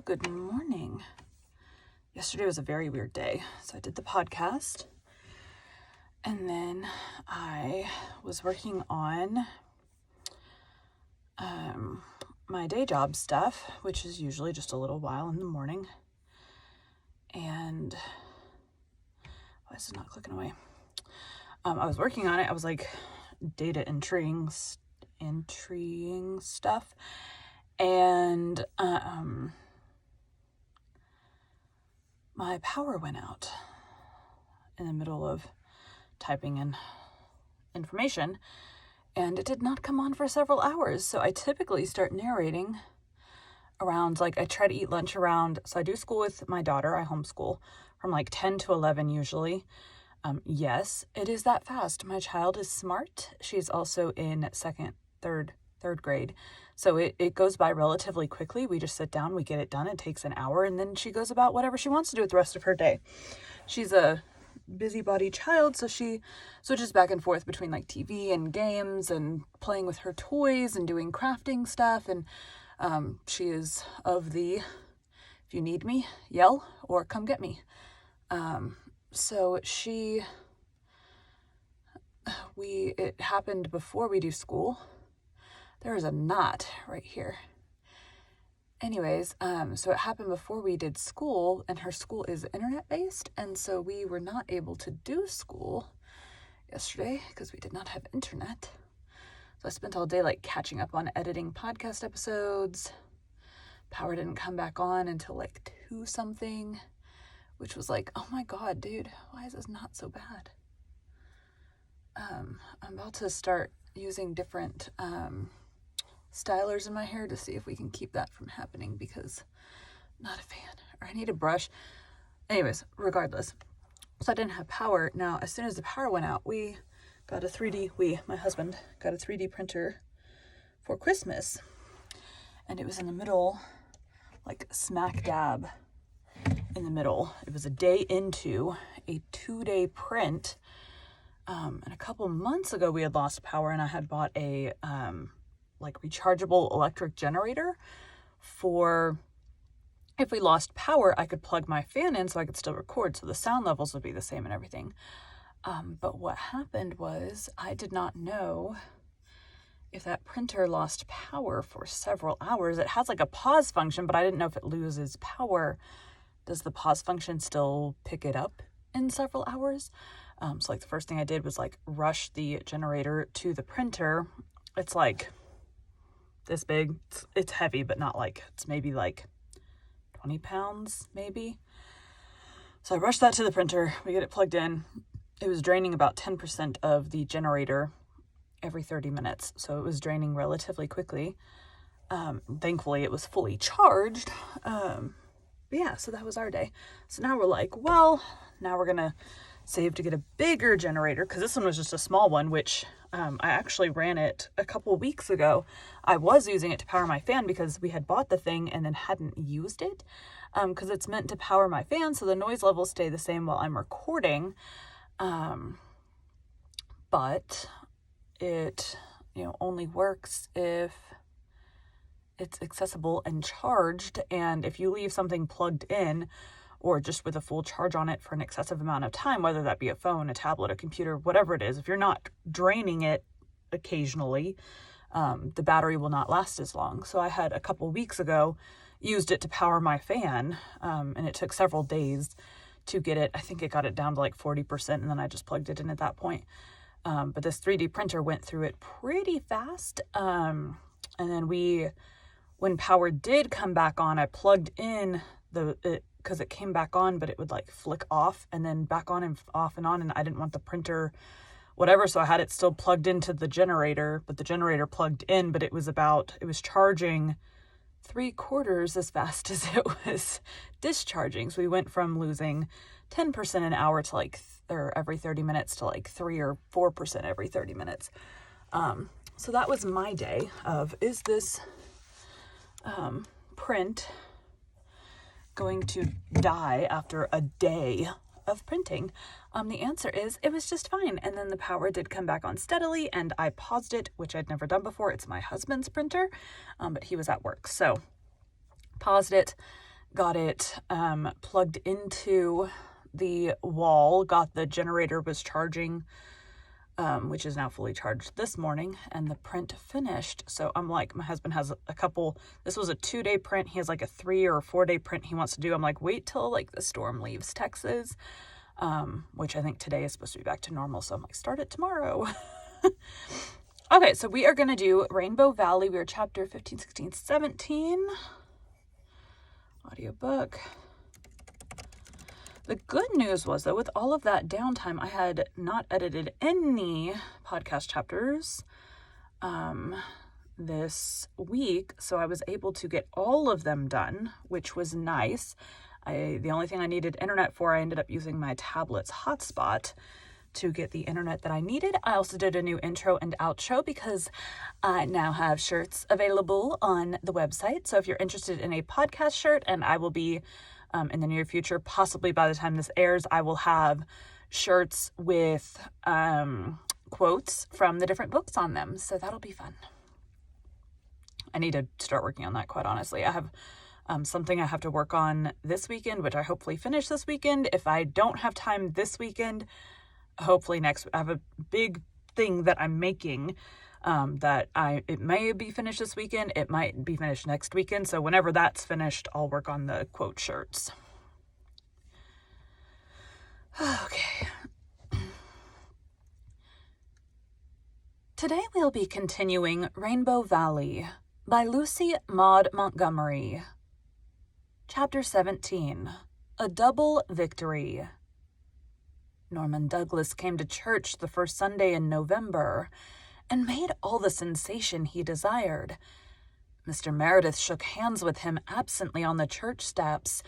Hello, good morning. Yesterday was a very weird day. So I did the podcast and then I was working on my day job stuff, which is usually just a little while in the morning. And why is it not clicking away? I was working on it. I was like data entrying stuff. And my power went out in the middle of typing in information, and it did not come on for several hours. So I typically start narrating around, I try to eat lunch around, so I do school with my daughter. I homeschool from 10 to 11 usually. Yes, it is that fast. My child is smart. She's also in third grade. So it goes by relatively quickly. We just sit down, we get it done. It takes an hour, and then she goes about whatever she wants to do with the rest of her day. She's a busybody child, so she switches back and forth between TV and games and playing with her toys and doing crafting stuff. And she is of the, if you need me, yell or come get me. So it happened before we do school. There is a knot right here. Anyways, so it happened before we did school, and her school is internet-based, and so we were not able to do school yesterday because we did not have internet. So I spent all day catching up on editing podcast episodes. Power didn't come back on until 2 something, which was oh my God, dude, why is this not so bad? I'm about to start using different stylers in my hair to see if we can keep that from happening, because I'm not a fan. Or I need a brush. Anyways, regardless. So I didn't have power. Now, as soon as the power went out, my husband got a 3D printer for Christmas. And it was in the middle, smack dab in the middle. It was a day into a 2-day print. And a couple months ago, we had lost power, and I had bought a rechargeable electric generator for if we lost power, I could plug my fan in so I could still record, so the sound levels would be the same and everything. But what happened was I did not know if that printer lost power for several hours. It has a pause function, but I didn't know if it loses power, does the pause function still pick it up in several hours? So the first thing I did was rush the generator to the printer. It's this big. It's heavy, but not it's maybe 20 pounds maybe. So I rushed that to the printer. We get it plugged in. It was draining about 10% of the generator every 30 minutes. So it was draining relatively quickly. Thankfully it was fully charged. But yeah, so that was our day. So now we're now we're gonna save to get a bigger generator, because this one was just a small one, which I actually ran it a couple weeks ago. I was using it to power my fan because we had bought the thing and then hadn't used it, because it's meant to power my fan so the noise levels stay the same while I'm recording. But it only works if it's accessible and charged, and if you leave something plugged in or just with a full charge on it for an excessive amount of time, whether that be a phone, a tablet, a computer, whatever it is, if you're not draining it occasionally, the battery will not last as long. So I had a couple weeks ago used it to power my fan, and it took several days to get it. I think it got it down to 40%, and then I just plugged it in at that point. But this 3D printer went through it pretty fast. And then when power did come back on, I plugged in because it came back on, but it would flick off and then back on and off and on, and I didn't want the printer whatever, so I had it still plugged into the generator, but the generator plugged in, but it was charging 3/4 as fast as it was discharging. So we went from losing 10% an hour to or every 30 minutes to 3 or 4% every 30 minutes. So that was my day of, is this print going to die after a day of printing? The answer is it was just fine. And then the power did come back on steadily, and I paused it, which I'd never done before. It's my husband's printer, but he was at work. So paused it, got it plugged into the wall, got the generator was charging, which is now fully charged this morning, and the print finished. So I'm like, my husband has a couple, this was a 2-day print. He has like a 3 or 4-day print he wants to do. I'm like, wait till like the storm leaves Texas, which I think today is supposed to be back to normal. So I'm like, start it tomorrow. Okay, so we are going to do Rainbow Valley. We are chapter 15, 16, 17. Audiobook. The good news was, though, with all of that downtime, I had not edited any podcast chapters this week, so I was able to get all of them done, which was nice. The only thing I needed internet for, I ended up using my tablet's hotspot to get the internet that I needed. I also did a new intro and outro because I now have shirts available on the website. So if you're interested in a podcast shirt, and I will be in the near future, possibly by the time this airs, I will have shirts with quotes from the different books on them. So that'll be fun. I need to start working on that, quite honestly. I have something I have to work on this weekend, which I hopefully finish this weekend. If I don't have time this weekend, hopefully next, I have a big thing that I'm making it may be finished this weekend. It might be finished next weekend. So whenever that's finished, I'll work on the quote shirts. Okay. Today we'll be continuing Rainbow Valley by Lucy Maud Montgomery. Chapter 17, A Double Victory. Norman Douglas came to church the first Sunday in November and made all the sensation he desired. Mr. Meredith shook hands with him absently on the church steps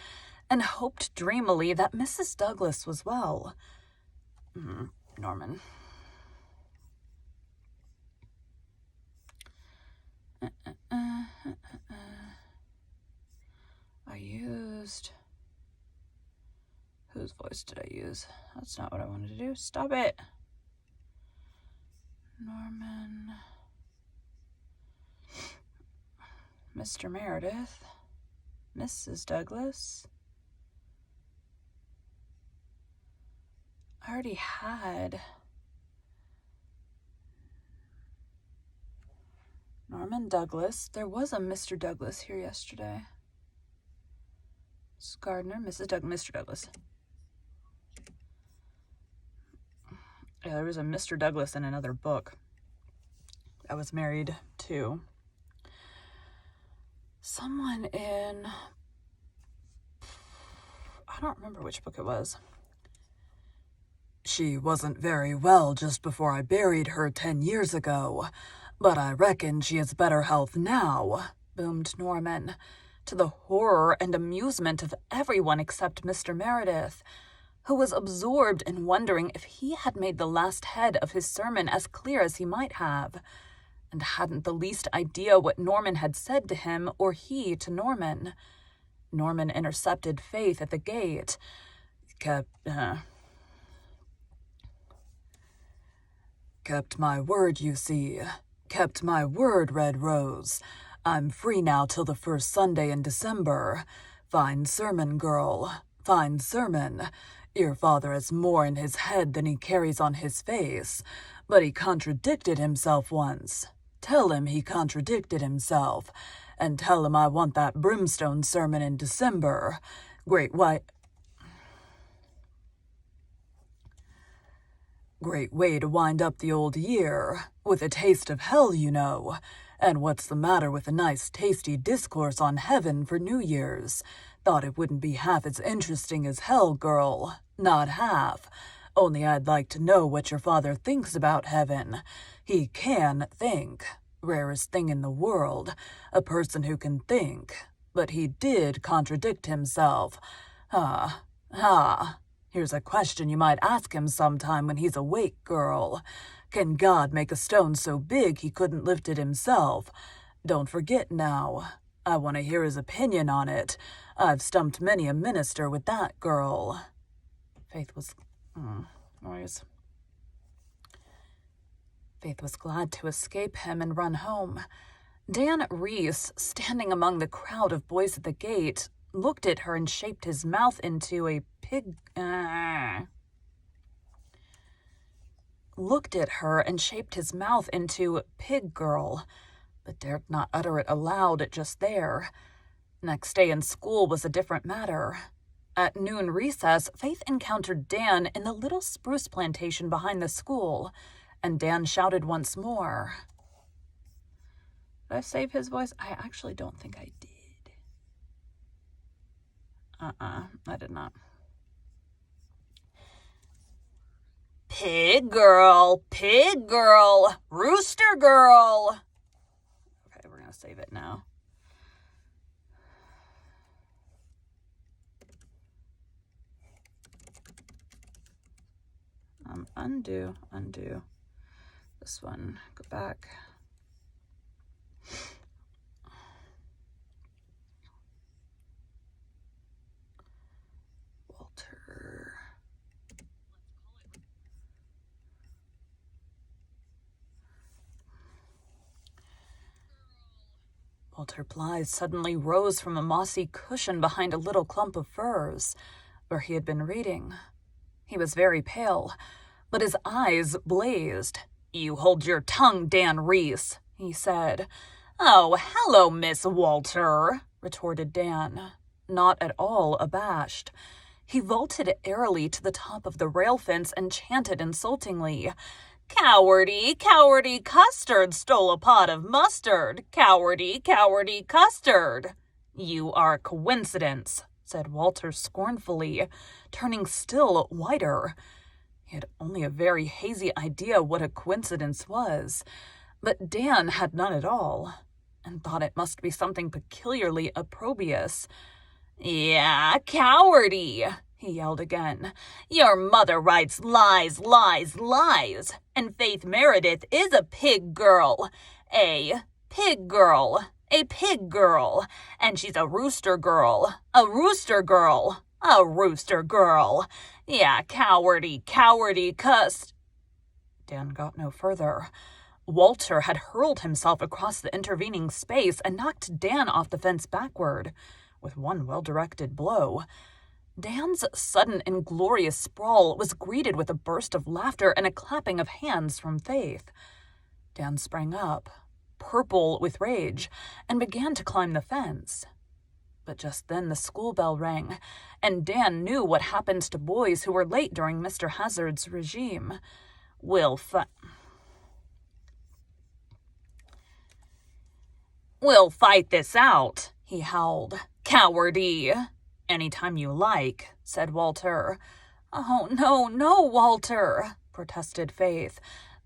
and hoped dreamily that Mrs. Douglas was well. Norman. I used... Whose voice did I use? That's not what I wanted to do. Stop it. Norman. Mr. Meredith. Mrs. Douglas. I already had Norman Douglas. There was a Mr. Douglas here yesterday. Mrs. Gardner, Mrs. Mr. Douglas. Yeah, there was a Mr. Douglas in another book I was married to. Someone in... I don't remember which book it was. She wasn't very well just before I buried her 10 years ago, but I reckon she has better health now, boomed Norman, to the horror and amusement of everyone except Mr. Meredith, who was absorbed in wondering if he had made the last head of his sermon as clear as he might have, and hadn't the least idea what Norman had said to him or he to Norman. Norman intercepted Faith at the gate. Kept my word, you see. Kept my word, Red Rose. I'm free now till the first Sunday in December. Fine sermon, girl. Fine sermon. Your father has more in his head than he carries on his face, but he contradicted himself once. Tell him he contradicted himself, and tell him I want that brimstone sermon in December. Great way to wind up the old year, with a taste of hell, you know. And what's the matter with a nice tasty discourse on heaven for New Year's? Thought it wouldn't be half as interesting as hell, girl. Not half. Only I'd like to know what your father thinks about heaven. He can think. Rarest thing in the world. A person who can think. But he did contradict himself. Here's a question you might ask him sometime when he's awake, girl. Can God make a stone so big he couldn't lift it himself? Don't forget now. I want to hear his opinion on it. I've stumped many a minister with that, girl. Faith was glad to escape him and run home. Dan Reese, standing among the crowd of boys at the gate, looked at her and shaped his mouth into a pig... looked at her and shaped his mouth into pig girl, but dared not utter it aloud just there. Next day in school was a different matter. At noon recess, Faith encountered Dan in the little spruce plantation behind the school, and Dan shouted once more. Did I save his voice? I actually don't think I did. I did not. Pig girl, rooster girl. Okay, we're gonna save it now. Undo. This one, go back. Walter Blythe suddenly rose from a mossy cushion behind a little clump of firs, where he had been reading. He was very pale, but his eyes blazed. "You hold your tongue, Dan Reese," he said. "Oh, hello, Miss Walter," retorted Dan, not at all abashed. He vaulted airily to the top of the rail fence and chanted insultingly, "Cowardy, custard stole a pot of mustard. Cowardy, custard." "You are a coincidence," said Walter scornfully, turning still whiter. He had only a very hazy idea what a coincidence was, but Dan had none at all, and thought it must be something peculiarly opprobrious. "Yeah, cowardy," he yelled again. "Your mother writes lies, and Faith Meredith is a pig girl. A pig girl, and she's a rooster girl. Yeah, cowardy, cuss." Dan got no further. Walter had hurled himself across the intervening space and knocked Dan off the fence backward, with one well-directed blow. Dan's sudden inglorious sprawl was greeted with a burst of laughter and a clapping of hands from Faith. Dan sprang up, purple with rage, and began to climb the fence. But just then the school bell rang, and Dan knew what happens to boys who were late during Mr. Hazard's regime. We'll fight this out," he howled. "Cowardy." "Anytime you like," said Walter. "Oh, no, Walter," protested Faith.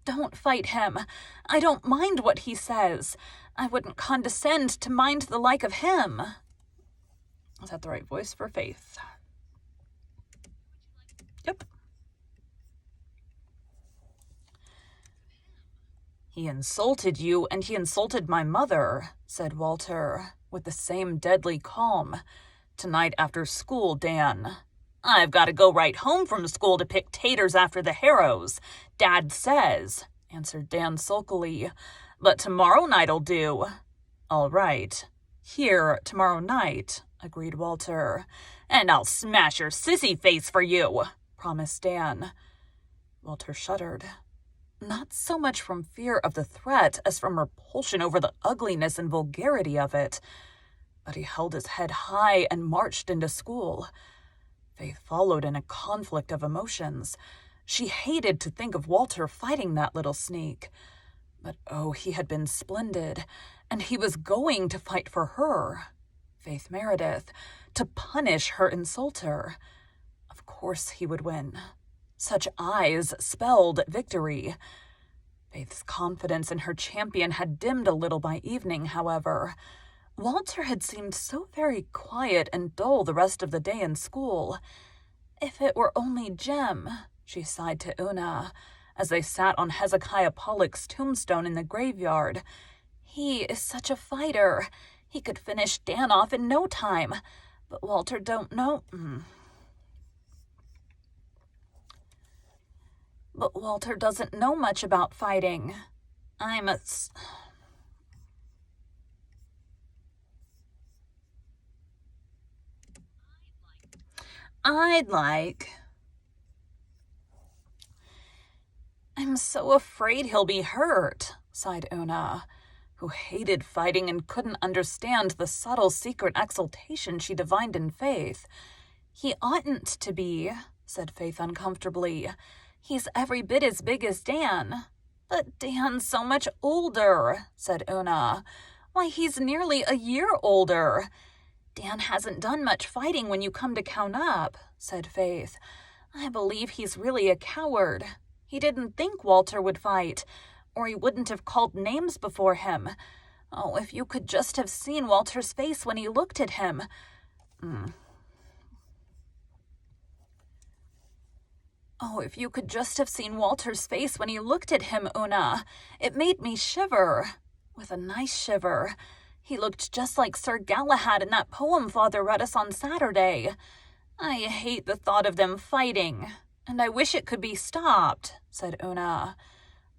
"Don't fight him. I don't mind what he says. I wouldn't condescend to mind the like of him." Is that the right voice for Faith? Yep. "He insulted you, and he insulted my mother," said Walter, with the same deadly calm. "Tonight after school, Dan." "I've got to go right home from school to pick taters after the harrows, Dad says," answered Dan sulkily. "But tomorrow night'll do." "All right. Here tomorrow night," agreed Walter. "And I'll smash your sissy face for you," promised Dan. Walter shuddered, not so much from fear of the threat as from repulsion over the ugliness and vulgarity of it. But he held his head high and marched into school. Faith followed in a conflict of emotions. She hated to think of Walter fighting that little sneak. But oh, he had been splendid, and he was going to fight for her, Faith Meredith, to punish her insulter. Of course he would win. Such eyes spelled victory. Faith's confidence in her champion had dimmed a little by evening, however. Walter had seemed so very quiet and dull the rest of the day in school. "If it were only Jem," she sighed to Una, as they sat on Hezekiah Pollock's tombstone in the graveyard. "He is such a fighter. He could finish Dan off in no time. But Walter don't know... But Walter doesn't know much about fighting. I'd like. I'm so afraid he'll be hurt, sighed Una, who hated fighting and couldn't understand the subtle secret exultation she divined in Faith. He oughtn't to be, said Faith uncomfortably. He's every bit as big as Dan. But Dan's so much older, said Una. Why, he's nearly a year older. Dan hasn't done much fighting when you come to count up, said Faith. I believe he's really a coward. He didn't think Walter would fight, or he wouldn't have called names before him. Oh, if you could just have seen Walter's face when he looked at him. Oh, if you could just have seen Walter's face when he looked at him, Una. It made me shiver. With a nice shiver. He looked just like Sir Galahad in that poem Father read us on Saturday. I hate the thought of them fighting, and I wish it could be stopped, said Una.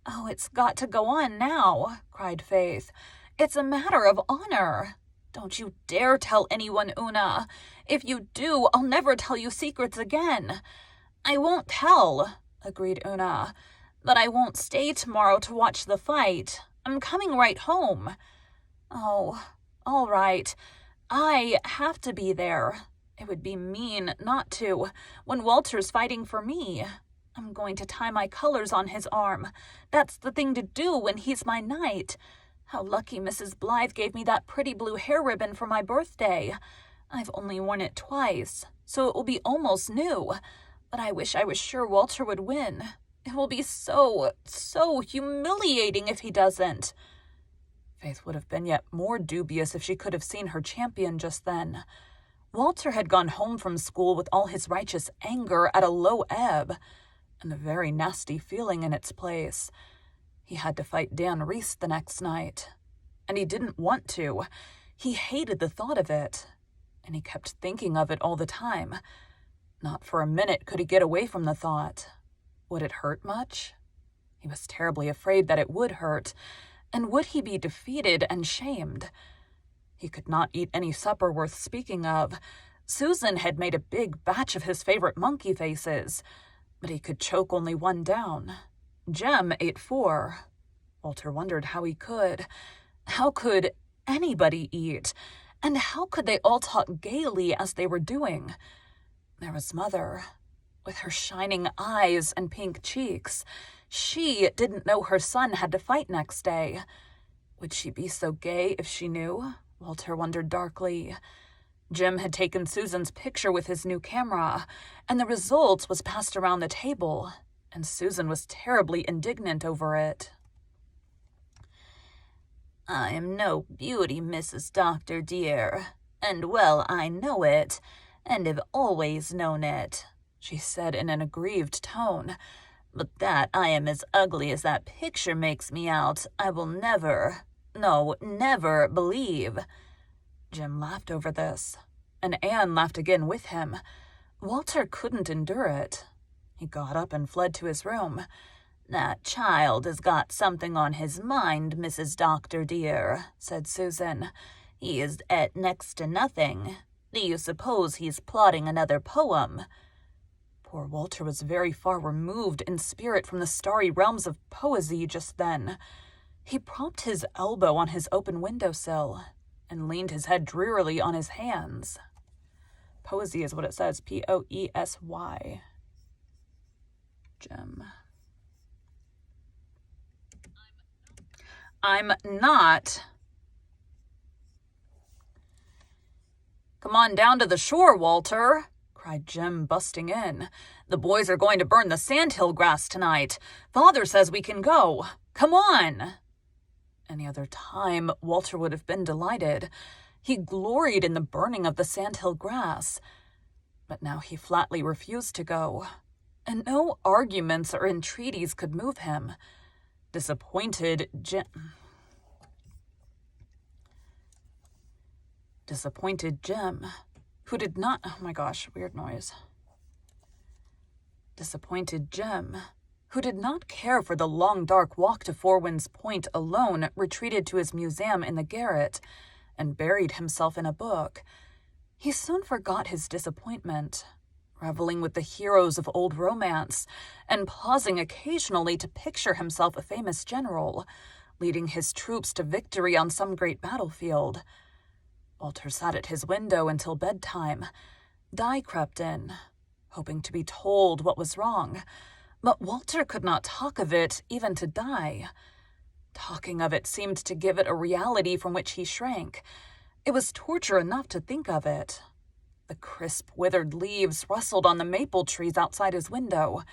Oh, it's got to go on now, cried Faith. It's a matter of honor. Don't you dare tell anyone, Una. If you do, I'll never tell you secrets again. I won't tell, agreed Una. But I won't stay tomorrow to watch the fight. I'm coming right home. Oh, all right. I have to be there. It would be mean not to, when Walter's fighting for me. I'm going to tie my colors on his arm. That's the thing to do when he's my knight. How lucky Mrs. Blythe gave me that pretty blue hair ribbon for my birthday. I've only worn it twice, so it will be almost new. But I wish I was sure Walter would win. It will be so humiliating if he doesn't. Faith would have been yet more dubious if she could have seen her champion just then. Walter had gone home from school with all his righteous anger at a low ebb, and a very nasty feeling in its place. He had to fight Dan Reese the next night, and he didn't want to. He hated the thought of it, and he kept thinking of it all the time. Not for a minute could he get away from the thought. Would it hurt much? He was terribly afraid that it would hurt, and would he be defeated and shamed? He could not eat any supper worth speaking of. Susan had made a big batch of his favorite monkey faces, but he could choke only one down. Jem ate 4. Walter wondered how he could. How could anybody eat? And how could they all talk gaily as they were doing? There was Mother, with her shining eyes and pink cheeks. She didn't know her son had to fight next day. Would she be so gay if she knew? Walter wondered darkly. Jim had taken Susan's picture with his new camera, and the result was passed around the table, and Susan was terribly indignant over it. I am no beauty, Mrs. Doctor, dear, and well I know it, and have always known it, she said in an aggrieved tone. But that I am as ugly as that picture makes me out, I will never believe. Jim laughed over this, and Anne laughed again with him. Walter couldn't endure it. He got up and fled to his room. That child has got something on his mind, Mrs. Doctor, dear, said Susan. He is at next to nothing. Do you suppose he's plotting another poem? Poor Walter was very far removed in spirit from the starry realms of poesy just then. He propped his elbow on his open windowsill and leaned his head drearily on his hands. Poesy is what it says, Poesy. Jim. I'm not. Come on down to the shore, Walter, cried Jim, busting in. The boys are going to burn the sandhill grass tonight. Father says we can go. Come on. Any other time, Walter would have been delighted. He gloried in the burning of the sandhill grass. But now he flatly refused to go, and no arguments or entreaties could move him. Disappointed Jim, who did not... Oh my gosh, weird noise. Disappointed Jim, who did not care for the long dark walk to Four Winds Point alone, retreated to his museum in the garret and buried himself in a book. He soon forgot his disappointment, reveling with the heroes of old romance, and pausing occasionally to picture himself a famous general, leading his troops to victory on some great battlefield. Walter sat at his window until bedtime. Di crept in, hoping to be told what was wrong, but Walter could not talk of it even to Di. Talking of it seemed to give it a reality from which he shrank. It was torture enough to think of it. The crisp, withered leaves rustled on the maple trees outside his window.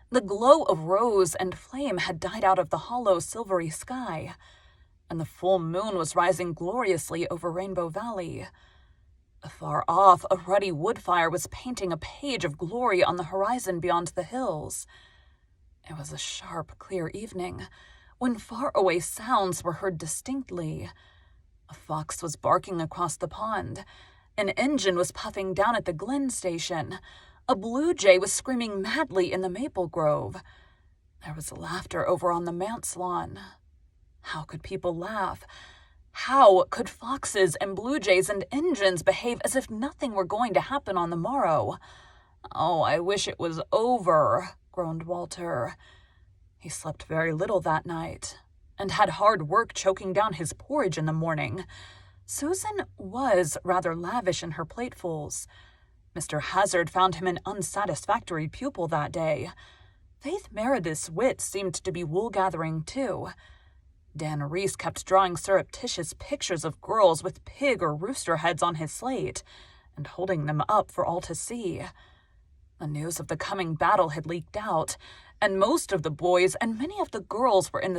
The glow of rose and flame had died out of the hollow, silvery sky, and the full moon was rising gloriously over Rainbow Valley. Afar off, a ruddy wood fire was painting a page of glory on the horizon beyond the hills. It was a sharp, clear evening, when far-away sounds were heard distinctly. A fox was barking across the pond. An engine was puffing down at the Glen station. A blue jay was screaming madly in the maple grove. There was laughter over on the manse lawn. How could people laugh? How could foxes and blue jays and engines behave as if nothing were going to happen on the morrow? "Oh, I wish it was over," groaned Walter. He slept very little that night, and had hard work choking down his porridge in the morning. Susan was rather lavish in her platefuls. Mr. Hazard found him an unsatisfactory pupil that day. Faith Meredith's wit seemed to be wool-gathering, too. Dan Reese kept drawing surreptitious pictures of girls with pig or rooster heads on his slate, and holding them up for all to see. The news of the coming battle had leaked out, and most of the boys and many of the girls were in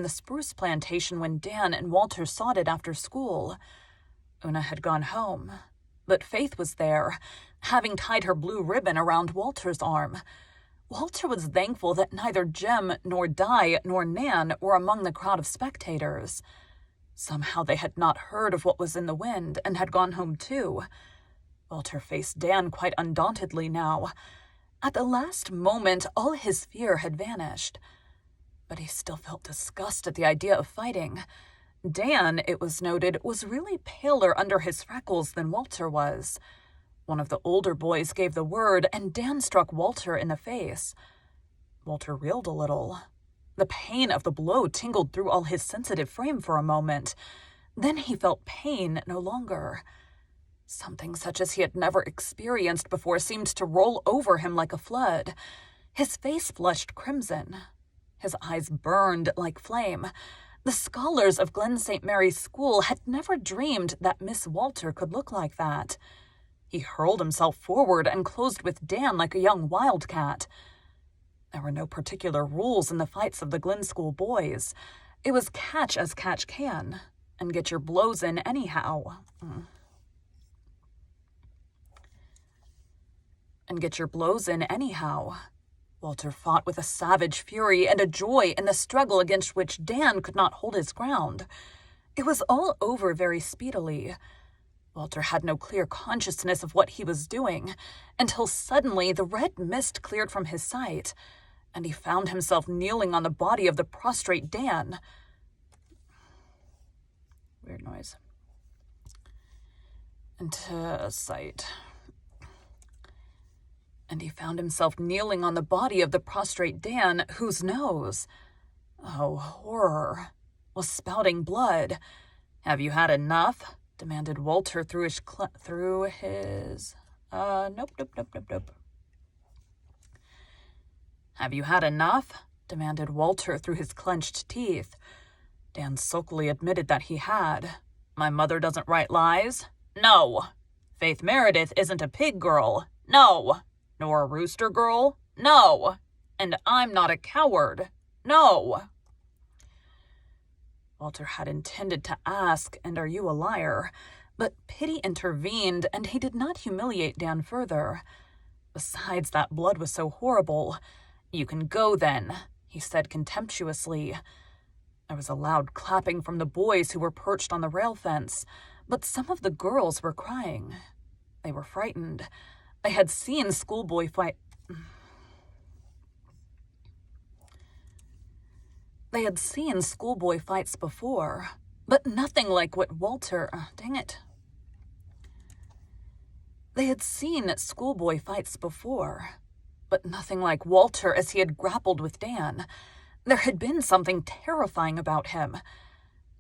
the spruce plantation when Dan and Walter sought it after school. Una had gone home, but Faith was there, having tied her blue ribbon around Walter's arm. Walter was thankful that neither Jem nor Di nor Nan were among the crowd of spectators. Somehow they had not heard of what was in the wind and had gone home too. Walter faced Dan quite undauntedly now. At the last moment, all his fear had vanished. But he still felt disgust at the idea of fighting. Dan, it was noted, was really paler under his freckles than Walter was. One of the older boys gave the word, and Dan struck Walter in the face. Walter reeled a little. The pain of the blow tingled through all his sensitive frame for a moment. Then he felt pain no longer. Something such as he had never experienced before seemed to roll over him like a flood. His face flushed crimson. His eyes burned like flame. The scholars of Glen St. Mary's School had never dreamed that Miss Walter could look like that. He hurled himself forward and closed with Dan like a young wildcat. There were no particular rules in the fights of the Glen School boys. It was catch as catch can, and get your blows in anyhow. Walter fought with a savage fury and a joy in the struggle against which Dan could not hold his ground. It was all over very speedily. Walter had no clear consciousness of what he was doing, until suddenly the red mist cleared from his sight, and he found himself kneeling on the body of the prostrate Dan. Weird noise. Into sight. And he found himself kneeling on the body of the prostrate Dan, whose nose, oh horror, was spouting blood. "Have you had enough?" demanded Walter through his Nope. "Have you had enough?" demanded Walter through his clenched teeth. Dan sulkily admitted that he had. "My mother doesn't write lies? No. Faith Meredith isn't a pig girl? No. Nor a rooster girl? No. And I'm not a coward? No." Walter had intended to ask, "And are you a liar?" But pity intervened, and he did not humiliate Dan further. Besides, that blood was so horrible. "You can go then," he said contemptuously. There was a loud clapping from the boys who were perched on the rail fence, but some of the girls were crying. They were frightened. They had seen They had seen schoolboy fights before, but nothing like what Walter... dang it. They had seen schoolboy fights before, but nothing like Walter as he had grappled with Dan. There had been something terrifying about him.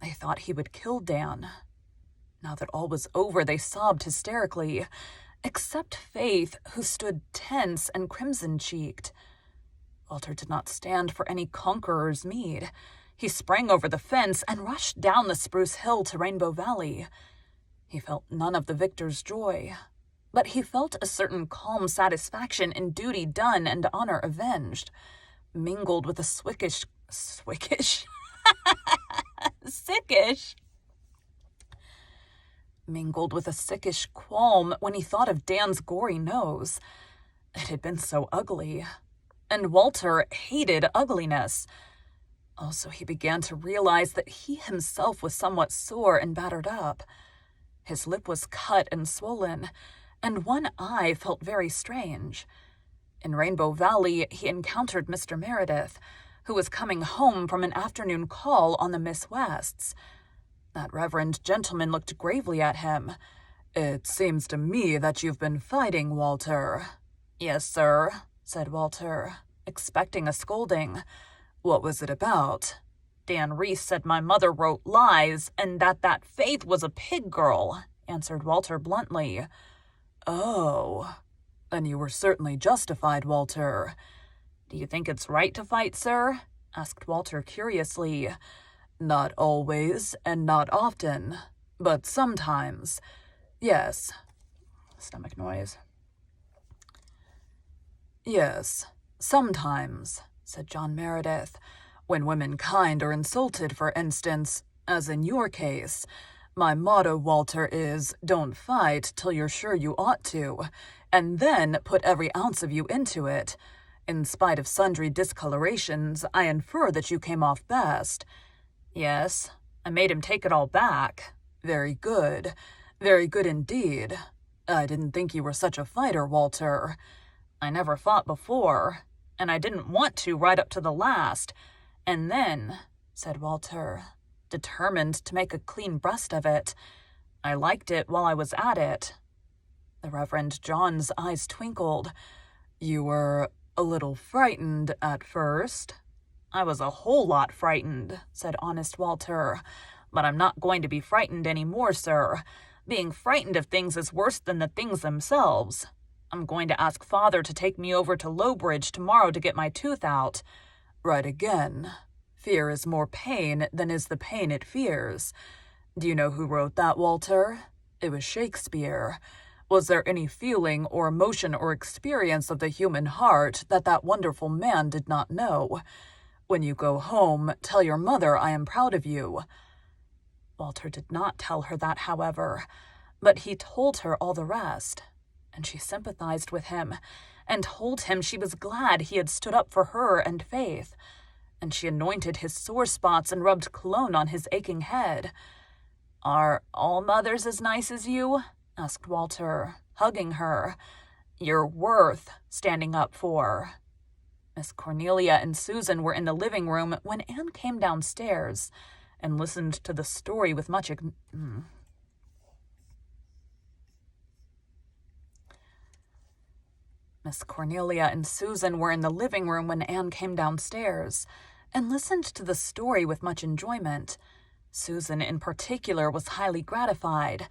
They thought he would kill Dan. Now that all was over, they sobbed hysterically, except Faith, who stood tense and crimson-cheeked. Walter did not stand for any conqueror's meed. He sprang over the fence and rushed down the Spruce Hill to Rainbow Valley. He felt none of the victor's joy, but he felt a certain calm satisfaction in duty done and honor avenged, mingled with a sickish qualm when he thought of Dan's gory nose. It had been so ugly, and Walter hated ugliness. Also, he began to realize that he himself was somewhat sore and battered up. His lip was cut and swollen, and one eye felt very strange. In Rainbow Valley, he encountered Mr. Meredith, who was coming home from an afternoon call on the Miss Wests. That reverend gentleman looked gravely at him. "It seems to me that you've been fighting, Walter." "Yes, sir," said Walter, expecting a scolding. "What was it about?" "Dan Reese said my mother wrote lies and that Faith was a pig girl," answered Walter bluntly. "Oh, then you were certainly justified, Walter." "Do you think it's right to fight, sir?" asked Walter curiously. "Not always and not often, but sometimes. Yes." Stomach noise. "Yes, sometimes," said John Meredith. "When womankind are insulted, for instance, as in your case. My motto, Walter, is, don't fight till you're sure you ought to, and then put every ounce of you into it. In spite of sundry discolorations, I infer that you came off best." "Yes, I made him take it all back." "Very good. Very good indeed. I didn't think you were such a fighter, Walter." "I never fought before, and I didn't want to right up to the last. And then," said Walter, determined to make a clean breast of it, "I liked it while I was at it." The Reverend John's eyes twinkled. "You were a little frightened at first." "I was a whole lot frightened," said honest Walter. "But I'm not going to be frightened any more, sir. Being frightened of things is worse than the things themselves. I'm going to ask Father to take me over to Lowbridge tomorrow to get my tooth out." "Right again. Fear is more pain than is the pain it fears. Do you know who wrote that, Walter? It was Shakespeare. Was there any feeling or emotion or experience of the human heart that wonderful man did not know? When you go home, tell your mother I am proud of you." Walter did not tell her that, however, but he told her all the rest, and she sympathized with him and told him she was glad he had stood up for her and Faith, and she anointed his sore spots and rubbed cologne on his aching head. "Are all mothers as nice as you?" asked Walter, hugging her. "You're worth standing up for." Miss Cornelia and Susan were in the living room when Anne came downstairs and listened to the story with much Miss Cornelia and Susan were in the living room when Anne came downstairs and listened to the story with much enjoyment. Susan, in particular, was highly gratified.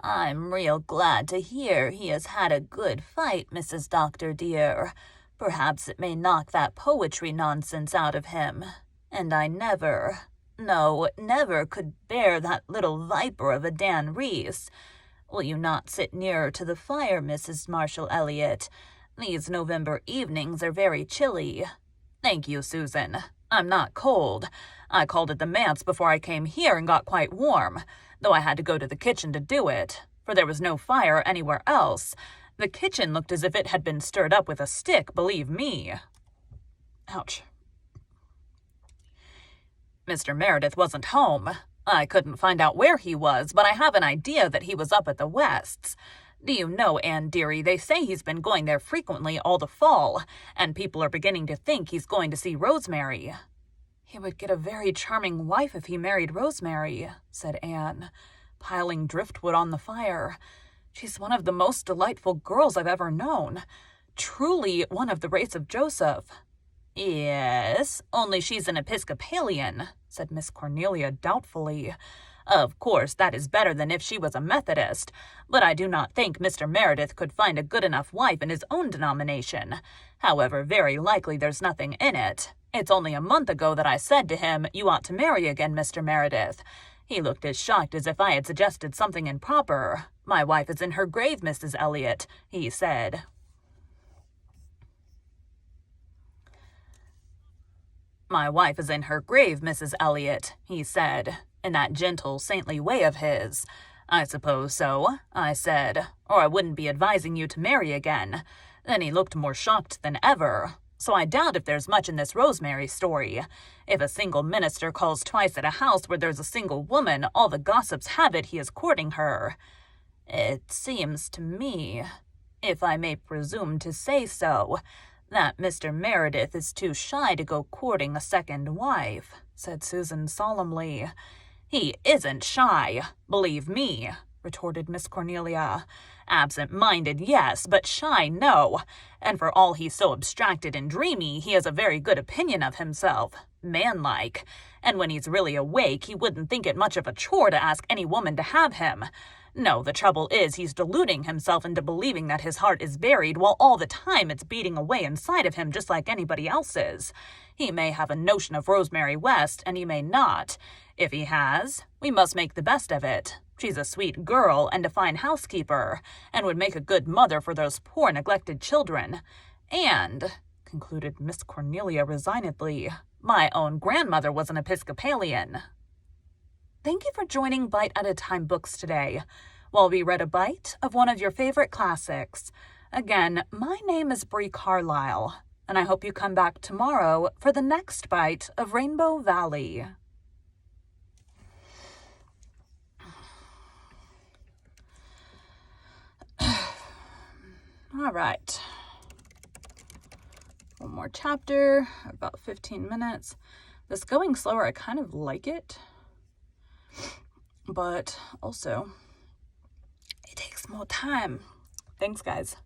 "I'm real glad to hear he has had a good fight, Mrs. Doctor, dear. Perhaps it may knock that poetry nonsense out of him. And I never could bear that little viper of a Dan Reese. Will you not sit nearer to the fire, Mrs. Marshall Elliott? These November evenings are very chilly." "Thank you, Susan. I'm not cold. I called at the manse before I came here and got quite warm, though I had to go to the kitchen to do it, for there was no fire anywhere else. The kitchen looked as if it had been stirred up with a stick, believe me." Ouch. "Mr. Meredith wasn't home. I couldn't find out where he was, but I have an idea that he was up at the Wests. Do you know, Anne dearie, they say he's been going there frequently all the fall, and people are beginning to think he's going to see Rosemary." He would get a very charming wife if he married Rosemary, said Anne, piling driftwood on the fire. She's one of the most delightful girls I've ever known. Truly one of the race of Joseph. Yes, only she's an Episcopalian, said Miss Cornelia doubtfully. Of course, that is better than if she was a Methodist, but I do not think Mr. Meredith could find a good enough wife in his own denomination. However, very likely there's nothing in it. It's only a month ago that I said to him, "You ought to marry again, Mr. Meredith." He looked as shocked as if I had suggested something improper. "My wife is in her grave, Mrs. Elliot," he said. "My wife is in her grave, Mrs. Elliot," he said, in that gentle, saintly way of his. "I suppose so," I said, "or I wouldn't be advising you to marry again." Then he looked more shocked than ever. "So I doubt if there's much in this Rosemary story. If a single minister calls twice at a house where there's a single woman, all the gossips have it he is courting her. It seems to me, if I may presume to say so, that Mr. Meredith is too shy to go courting a second wife," said Susan solemnly. "He isn't shy, believe me," retorted Miss Cornelia. "Absent-minded, yes, but shy, no. And for all he's so abstracted and dreamy, he has a very good opinion of himself, manlike. And when he's really awake, he wouldn't think it much of a chore to ask any woman to have him. No, the trouble is he's deluding himself into believing that his heart is buried, while all the time it's beating away inside of him just like anybody else's. He may have a notion of Rosemary West, and he may not. If he has, we must make the best of it. She's a sweet girl and a fine housekeeper, and would make a good mother for those poor neglected children. And," concluded Miss Cornelia resignedly, "my own grandmother was an Episcopalian." Thank you for joining Bite at a Time Books today, while we read a bite of one of your favorite classics. Again, my name is Bree Carlisle, and I hope you come back tomorrow for the next bite of Rainbow Valley. All right. One more chapter, about 15 minutes. This going slower, I kind of like it. But also, it takes more time. Thanks, guys.